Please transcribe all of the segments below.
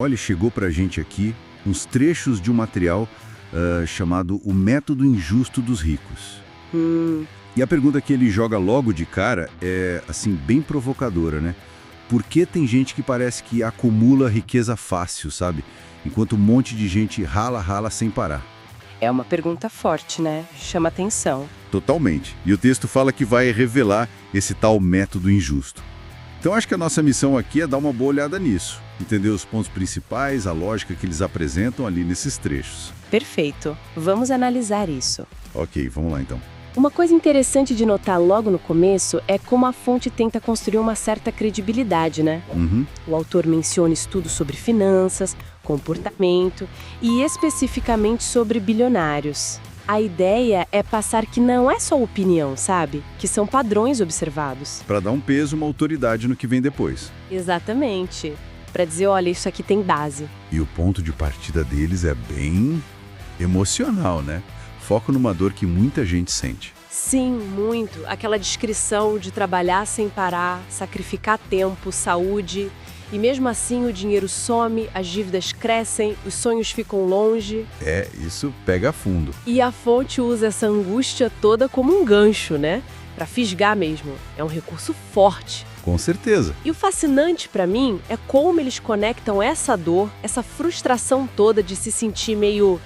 Olha, chegou pra gente aqui uns trechos de um material chamado O Método Injusto dos Ricos. E a pergunta que ele joga logo de cara é, assim, bem provocadora, né? Por que tem gente que parece que acumula riqueza fácil, sabe? Enquanto um monte de gente rala sem parar. É uma pergunta forte, né? Chama atenção. Totalmente. E o texto fala que vai revelar esse tal método injusto. Então acho que a nossa missão aqui é dar uma boa olhada nisso, entender os pontos principais, a lógica que eles apresentam ali nesses trechos. Perfeito. Vamos analisar isso. Ok, vamos lá então. Uma coisa interessante de notar logo no começo é como a fonte tenta construir uma certa credibilidade, né? O autor menciona estudos sobre finanças, comportamento e especificamente sobre bilionários. A ideia é passar que não é só opinião, sabe? Que são padrões observados. Para dar um peso, uma autoridade no que vem depois. Exatamente. Para dizer, olha, isso aqui tem base. E o ponto de partida deles é bem emocional, né? Foco numa dor que muita gente sente. Sim, muito. Aquela descrição de trabalhar sem parar, sacrificar tempo, saúde. E mesmo assim o dinheiro some, as dívidas crescem, os sonhos ficam longe. É, isso pega fundo. E a fonte usa essa angústia toda como um gancho, né? Pra fisgar mesmo. É um recurso forte. Com certeza. E o fascinante pra mim é como eles conectam essa dor, essa frustração toda de se sentir meio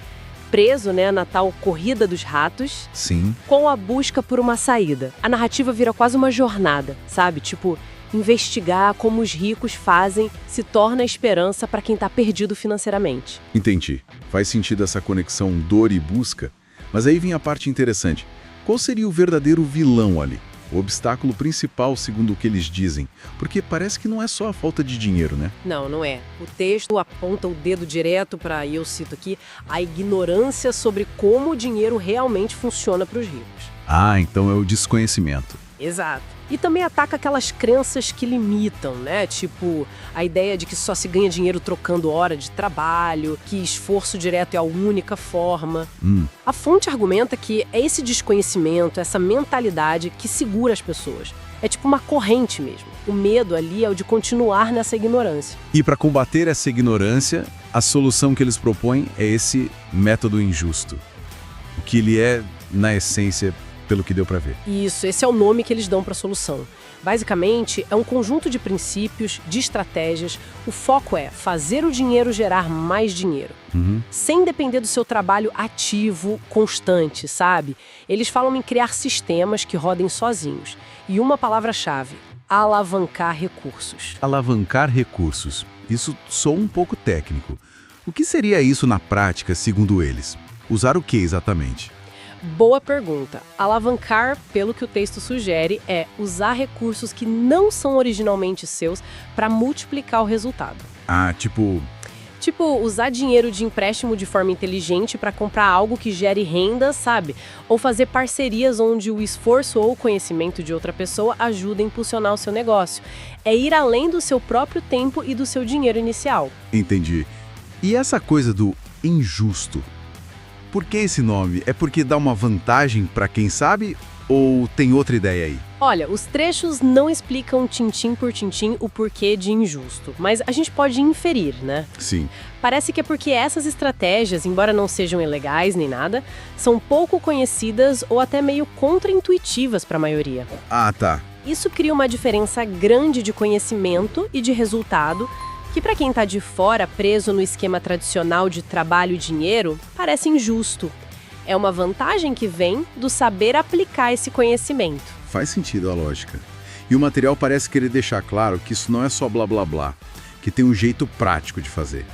preso, né, na tal corrida dos ratos. Sim. Com a busca por uma saída. A narrativa vira quase uma jornada, sabe? Tipo, investigar como os ricos fazem se torna a esperança para quem está perdido financeiramente. Entendi. Faz sentido essa conexão dor e busca. Mas aí vem a parte interessante. Qual seria o verdadeiro vilão ali? O obstáculo principal, segundo o que eles dizem. Porque parece que não é só a falta de dinheiro, né? Não, não é. O texto aponta o dedo direto para, e eu cito aqui, a ignorância sobre como o dinheiro realmente funciona para os ricos. Ah, então é o desconhecimento. Exato. E também ataca aquelas crenças que limitam, né? Tipo, a ideia de que só se ganha dinheiro trocando hora de trabalho, que esforço direto é a única forma. A fonte argumenta que é esse desconhecimento, essa mentalidade que segura as pessoas. É tipo uma corrente mesmo. O medo ali é o de continuar nessa ignorância. E para combater essa ignorância, a solução que eles propõem é esse método injusto. O que ele é, na essência, pelo que deu para ver. Isso, esse é o nome que eles dão para a solução. Basicamente, é um conjunto de princípios, de estratégias. O foco é fazer o dinheiro gerar mais dinheiro. Sem depender do seu trabalho ativo, constante, sabe? Eles falam em criar sistemas que rodem sozinhos. E uma palavra-chave, alavancar recursos. Alavancar recursos. Isso soa um pouco técnico. O que seria isso na prática, segundo eles? Usar o que exatamente? Boa pergunta. Alavancar, pelo que o texto sugere, é usar recursos que não são originalmente seus para multiplicar o resultado. Ah, tipo, usar dinheiro de empréstimo de forma inteligente para comprar algo que gere renda, sabe? Ou fazer parcerias onde o esforço ou o conhecimento de outra pessoa ajuda a impulsionar o seu negócio. É ir além do seu próprio tempo e do seu dinheiro inicial. entendi. E essa coisa do injusto? Por que esse nome? É porque dá uma vantagem para quem sabe ou tem outra ideia aí? Olha, os trechos não explicam tintim por tintim o porquê de injusto, mas a gente pode inferir, né? Sim. Parece que é porque essas estratégias, embora não sejam ilegais nem nada, são pouco conhecidas ou até meio contraintuitivas para a maioria. Ah, tá. Isso cria uma diferença grande de conhecimento e de resultado, que para quem está de fora, preso no esquema tradicional de trabalho e dinheiro, parece injusto. É uma vantagem que vem do saber aplicar esse conhecimento. Faz sentido a lógica. E o material parece querer deixar claro que isso não é só blá blá blá, que tem um jeito prático de fazer.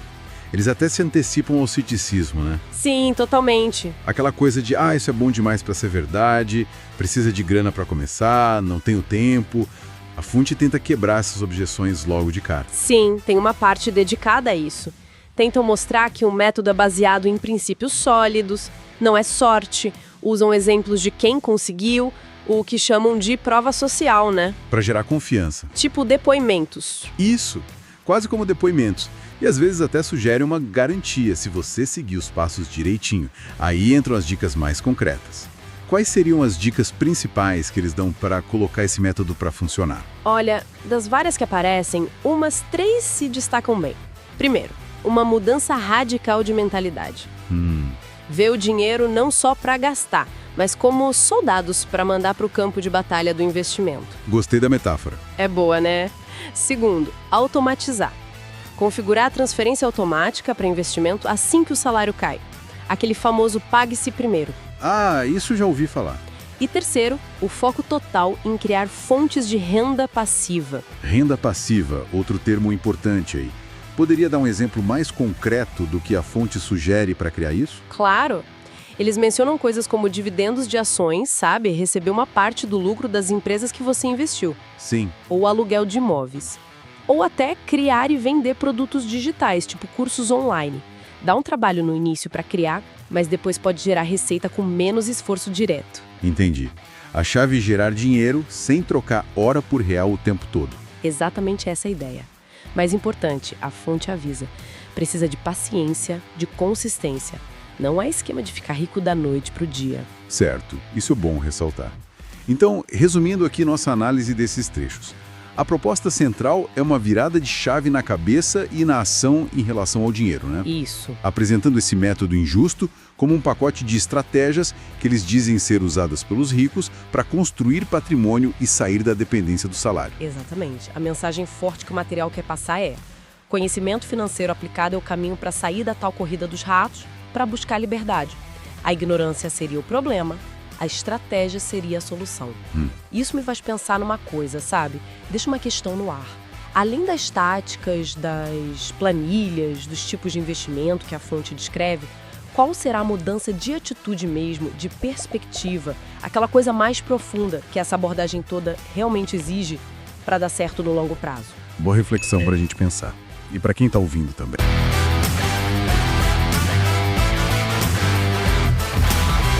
Eles até se antecipam ao ceticismo, né? Sim, totalmente. Aquela coisa de, isso é bom demais para ser verdade, precisa de grana para começar, não tenho tempo. A fonte tenta quebrar essas objeções logo de cara. Sim, tem uma parte dedicada a isso. Tentam mostrar que o método é baseado em princípios sólidos, não é sorte, usam exemplos de quem conseguiu, o que chamam de prova social, né? Para gerar confiança. Tipo depoimentos. Isso, quase como depoimentos. E às vezes até sugere uma garantia se você seguir os passos direitinho. Aí entram as dicas mais concretas. Quais seriam as dicas principais que eles dão para colocar esse método para funcionar? Olha, das várias que aparecem, umas 3 se destacam bem. Primeiro, uma mudança radical de mentalidade. Vê o dinheiro não só para gastar, mas como soldados para mandar para o campo de batalha do investimento. Gostei da metáfora. É boa, né? Segundo, automatizar. Configurar a transferência automática para investimento assim que o salário cai. Aquele famoso pague-se primeiro. Ah, isso já ouvi falar. E terceiro, o foco total em criar fontes de renda passiva. Renda passiva, outro termo importante aí. Poderia dar um exemplo mais concreto do que a fonte sugere para criar isso? Claro! Eles mencionam coisas como dividendos de ações, sabe? Receber uma parte do lucro das empresas que você investiu. Sim. Ou aluguel de imóveis. Ou até criar e vender produtos digitais, tipo cursos online. Dá um trabalho no início para criar, mas depois pode gerar receita com menos esforço direto. Entendi. A chave é gerar dinheiro sem trocar hora por real o tempo todo. Exatamente essa é a ideia. Mais importante, a fonte avisa. Precisa de paciência, de consistência. Não há esquema de ficar rico da noite para o dia. Certo, isso é bom ressaltar. Então, resumindo aqui nossa análise desses trechos. A proposta central é uma virada de chave na cabeça e na ação em relação ao dinheiro, né? Isso. Apresentando esse método injusto como um pacote de estratégias que eles dizem ser usadas pelos ricos para construir patrimônio e sair da dependência do salário. Exatamente. A mensagem forte que o material quer passar é: conhecimento financeiro aplicado é o caminho para sair da tal corrida dos ratos para buscar liberdade. A ignorância seria o problema, a estratégia seria a solução. Isso me faz pensar numa coisa, sabe? Deixa uma questão no ar. Além das táticas, das planilhas, dos tipos de investimento que a fonte descreve, qual será a mudança de atitude mesmo, de perspectiva, aquela coisa mais profunda que essa abordagem toda realmente exige para dar certo no longo prazo? Boa reflexão para a gente pensar. E para quem está ouvindo também.